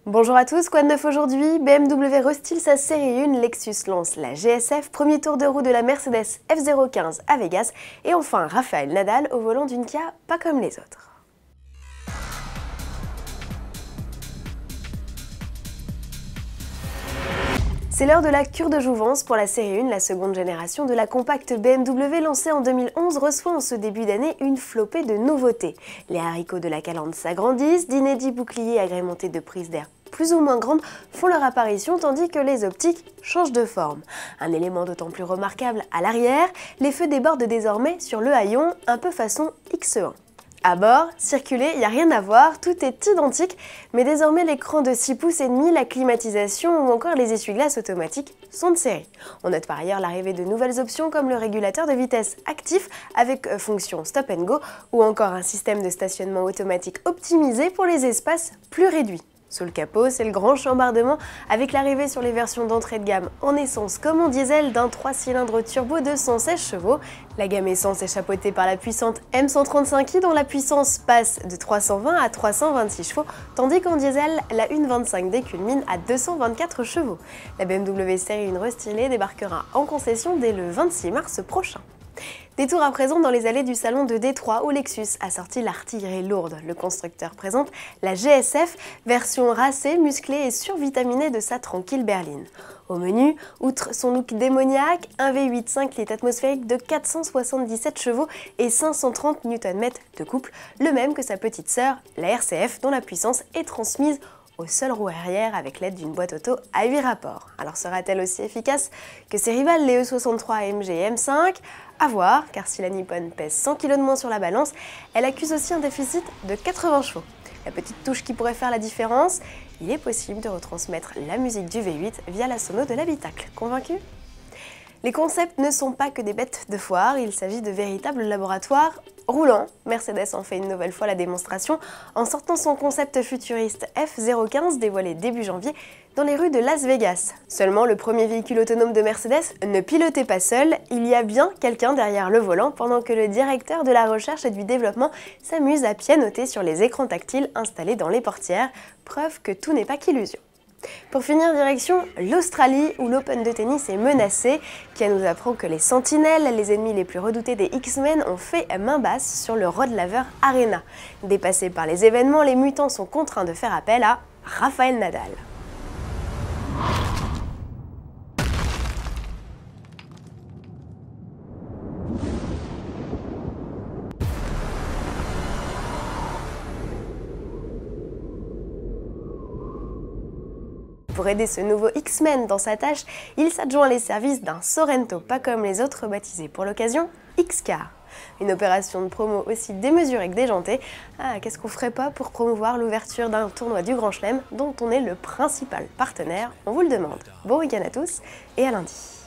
Bonjour à tous, quoi de neuf aujourd'hui? BMW restyle sa série 1, Lexus lance la GSF, premier tour de roue de la Mercedes F015 à Vegas, et enfin Rafael Nadal au volant d'une Kia pas comme les autres. C'est l'heure de la cure de jouvence pour la série 1, la seconde génération de la compacte BMW lancée en 2011 reçoit en ce début d'année une flopée de nouveautés. Les haricots de la calandre s'agrandissent, d'inédits boucliers agrémentés de prises d'air plus ou moins grandes font leur apparition tandis que les optiques changent de forme. Un élément d'autant plus remarquable à l'arrière, les feux débordent désormais sur le haillon, un peu façon X1. À bord, circuler, il n'y a rien à voir, tout est identique, mais désormais l'écran de 6 pouces et demi, la climatisation ou encore les essuie-glaces automatiques sont de série. On note par ailleurs l'arrivée de nouvelles options comme le régulateur de vitesse actif avec fonction stop and go ou encore un système de stationnement automatique optimisé pour les espaces plus réduits. Sous le capot, c'est le grand chambardement avec l'arrivée sur les versions d'entrée de gamme en essence comme en diesel d'un 3 cylindres turbo de 116 chevaux. La gamme essence est chapeautée par la puissante M135i dont la puissance passe de 320 à 326 chevaux, tandis qu'en diesel, la 1.25D culmine à 224 chevaux. La BMW série 1 restylée débarquera en concession dès le 26 mars prochain. Détour à présent dans les allées du salon de Détroit où Lexus a sorti l'artillerie lourde. Le constructeur présente la GSF, version racée, musclée et survitaminée de sa tranquille berline. Au menu, outre son look démoniaque, un V8 5 litres atmosphérique de 477 chevaux et 530 Nm de couple, le même que sa petite sœur, la RCF, dont la puissance est transmise aux seules roues arrière avec l'aide d'une boîte auto à 8 rapports. Alors sera-t-elle aussi efficace que ses rivales les E63 AMG et M5? À voir, car si la Nippon pèse 100 kg de moins sur la balance, elle accuse aussi un déficit de 80 chevaux. La petite touche qui pourrait faire la différence, il est possible de retransmettre la musique du V8 via la sono de l'habitacle. Convaincu? Les concepts ne sont pas que des bêtes de foire, il s'agit de véritables laboratoires roulants. Mercedes en fait une nouvelle fois la démonstration en sortant son concept futuriste F015 dévoilé début janvier dans les rues de Las Vegas. Seulement, le premier véhicule autonome de Mercedes ne pilotait pas seul, il y a bien quelqu'un derrière le volant pendant que le directeur de la recherche et du développement s'amuse à pianoter sur les écrans tactiles installés dans les portières, preuve que tout n'est pas qu'illusion. Pour finir, direction l'Australie où l'Open de tennis est menacé, qui nous apprend que les sentinelles, les ennemis les plus redoutés des X-Men, ont fait main basse sur le Rod Laver Arena. Dépassés par les événements, les mutants sont contraints de faire appel à Rafael Nadal. Pour aider ce nouveau X-Men dans sa tâche, il s'adjoint les services d'un Sorento pas comme les autres baptisé pour l'occasion X-Car. Une opération de promo aussi démesurée que déjantée. Qu'est-ce qu'on ferait pas pour promouvoir l'ouverture d'un tournoi du Grand Chelem dont on est le principal partenaire? On vous le demande. Bon week-end à tous et à lundi.